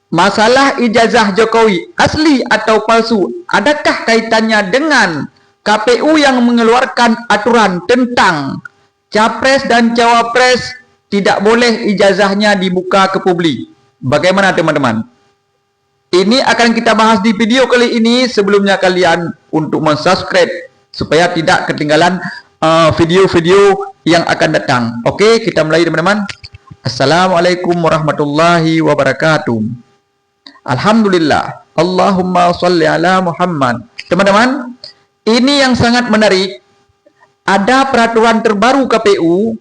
Masalah ijazah Jokowi asli atau palsu, adakah kaitannya dengan KPU yang mengeluarkan aturan tentang capres dan cawapres tidak boleh ijazahnya dibuka ke publik? Bagaimana teman-teman? Ini akan kita bahas di video kali ini. Sebelumnya kalian untuk subscribe supaya tidak ketinggalan video-video yang akan datang. Oke, kita mulai teman-teman. Assalamualaikum warahmatullahi wabarakatuh. Alhamdulillah. Allahumma sholli ala Muhammad. Teman-teman, ini yang sangat menarik. Ada peraturan terbaru KPU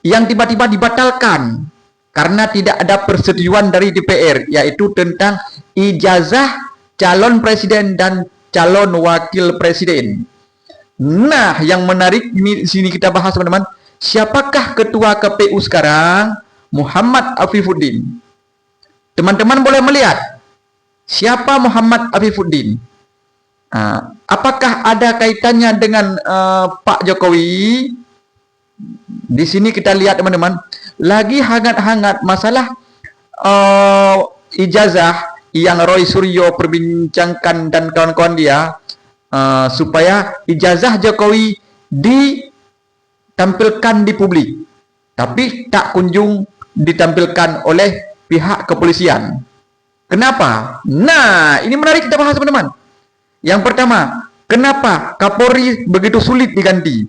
yang tiba-tiba dibatalkan karena tidak ada persetujuan dari DPR, yaitu tentang ijazah calon presiden dan calon wakil presiden. Nah, yang menarik ini di sini kita bahas teman-teman. Siapakah ketua KPU sekarang? Muhammad Afifuddin. Teman-teman boleh melihat siapa Muhammad Afifuddin. Apakah ada kaitannya dengan Pak Jokowi? Di sini kita lihat teman-teman, lagi hangat-hangat masalah ijazah yang Roy Suryo perbincangkan dan kawan-kawan dia, supaya ijazah Jokowi ditampilkan di publik, tapi tak kunjung ditampilkan oleh pihak kepolisian. Kenapa? Nah, ini menarik kita bahas teman-teman. Yang pertama, kenapa Kapolri begitu sulit diganti?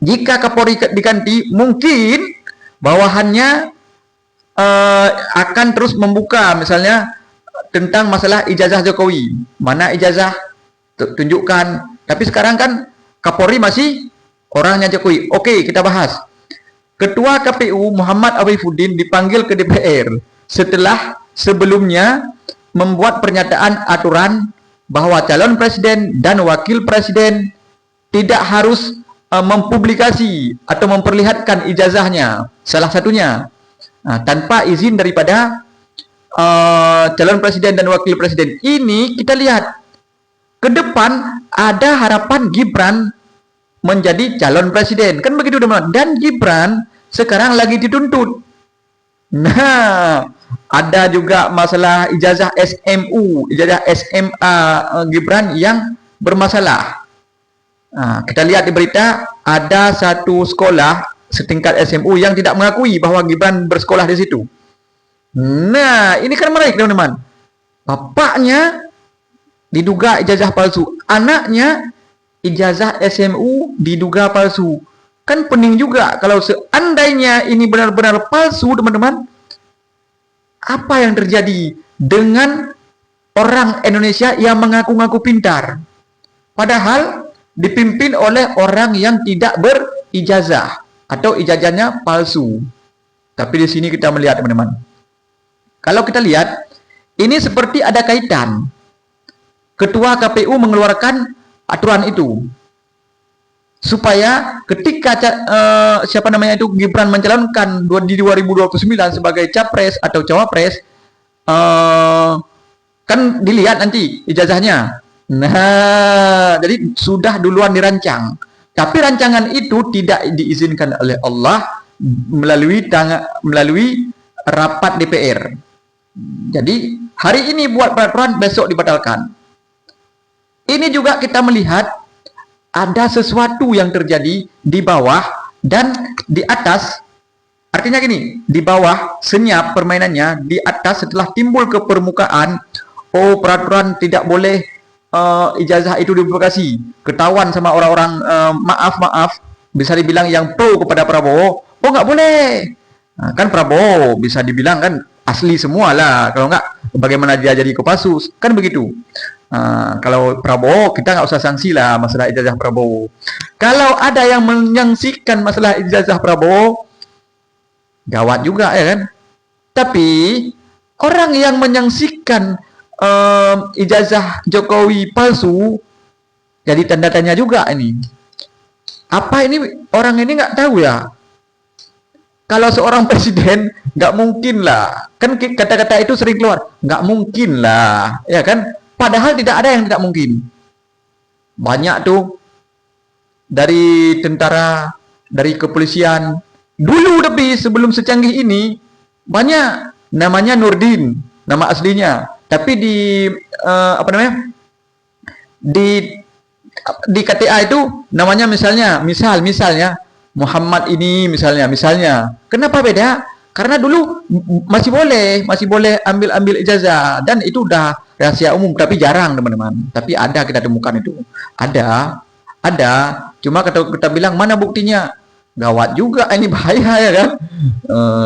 Jika Kapolri diganti, mungkin bawahannya akan terus membuka misalnya tentang masalah ijazah Jokowi. Mana ijazah? Tunjukkan. Tapi sekarang kan Kapolri masih orangnya Jokowi. Oke, kita bahas. Ketua KPU Muhammad Afifuddin dipanggil ke DPR setelah sebelumnya membuat pernyataan aturan bahwa calon presiden dan wakil presiden tidak harus mempublikasi atau memperlihatkan ijazahnya, salah satunya tanpa izin daripada calon presiden dan wakil presiden. Ini kita lihat ke depan ada harapan Gibran menjadi calon presiden, kan begitu teman-teman. Dan Gibran sekarang lagi dituntut. Nah, ada juga masalah ijazah SMU, ijazah SMA Gibran yang bermasalah. Kita lihat di berita, ada satu sekolah setingkat SMU yang tidak mengakui bahwa Gibran bersekolah di situ. Nah, ini kan menarik teman-teman. Bapaknya diduga ijazah palsu, anaknya ijazah SMU diduga palsu. Kan pening juga kalau seandainya ini benar-benar palsu teman-teman. Apa yang terjadi dengan orang Indonesia yang mengaku-ngaku pintar, padahal dipimpin oleh orang yang tidak berijazah atau ijazahnya palsu? Tapi di sini kita melihat teman-teman, kalau kita lihat ini seperti ada kaitan. Ketua KPU mengeluarkan aturan itu supaya ketika Gibran mencalonkan di 2029 sebagai capres atau cawapres, kan dilihat nanti ijazahnya. Nah, jadi sudah duluan dirancang, tapi rancangan itu tidak diizinkan oleh Allah melalui rapat DPR. Jadi hari ini buat peraturan, besok dibatalkan. Ini juga kita melihat ada sesuatu yang terjadi di bawah dan di atas. Artinya gini, di bawah senyap permainannya, di atas setelah timbul ke permukaan, peraturan tidak boleh ijazah itu dipublikasi. Ketahuan sama orang-orang, maaf, bisa dibilang yang pro kepada Prabowo, nggak boleh. Kan Prabowo bisa dibilang kan asli semua lah, kalau nggak bagaimana dia jadi kopassus, kan begitu. Kalau Prabowo kita nggak usah sanksi lah masalah ijazah Prabowo. Kalau ada yang menyaksikan masalah ijazah Prabowo, gawat juga ya kan. Tapi orang yang menyaksikan ijazah Jokowi palsu, jadi tanda tanya juga ini. Apa ini orang ini nggak tahu ya? Kalau seorang presiden nggak mungkin lah, kan kata-kata itu sering keluar, nggak mungkin lah, ya kan? Padahal tidak ada yang tidak mungkin. Banyak tuh dari tentara, dari kepolisian dulu, tapi sebelum secanggih ini banyak namanya Nurdin. nama aslinya. Tapi di apa namanya? Di KTA itu namanya misalnya Muhammad ini misalnya. Kenapa beda? Karena dulu masih boleh ambil ijazah dan itu udah rahasia umum, tapi jarang teman-teman. Tapi ada kita temukan itu. Ada. Cuma kita bilang mana buktinya? Gawat juga ini bahaya ya kan.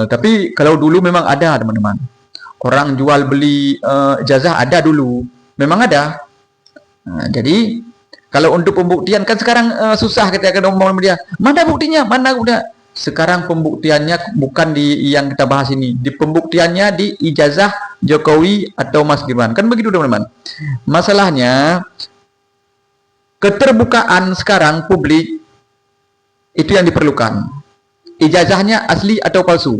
Tapi kalau dulu memang ada teman-teman. Orang jual beli ijazah ada dulu. Memang ada. Jadi kalau untuk pembuktian kan sekarang susah ketika ngomong sama dia. Mana buktinya? Mana udah? Sekarang pembuktiannya bukan di yang kita bahas ini. Di pembuktiannya di ijazah Jokowi atau Mas Gibran. Kan begitu teman-teman. Masalahnya keterbukaan sekarang publik itu yang diperlukan. Ijazahnya asli atau palsu.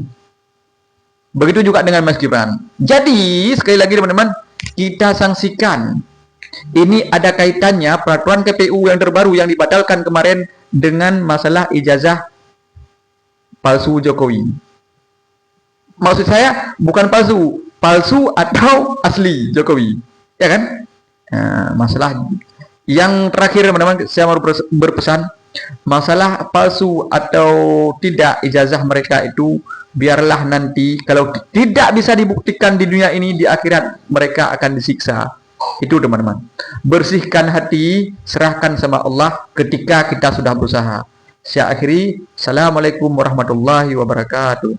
Begitu juga dengan Mas Gibran. Jadi sekali lagi teman-teman, kita sanksikan. Ini ada kaitannya peraturan KPU yang terbaru yang dibatalkan kemarin dengan masalah ijazah palsu Jokowi. Maksud saya bukan palsu atau asli Jokowi, ya kan? Masalah yang terakhir teman-teman, saya mau berpesan, masalah palsu atau tidak ijazah mereka itu biarlah nanti kalau tidak bisa dibuktikan di dunia ini, di akhirat mereka akan disiksa. Itu teman-teman, bersihkan hati, serahkan sama Allah ketika kita sudah berusaha. Saya akhiri, Assalamualaikum warahmatullahi wabarakatuh.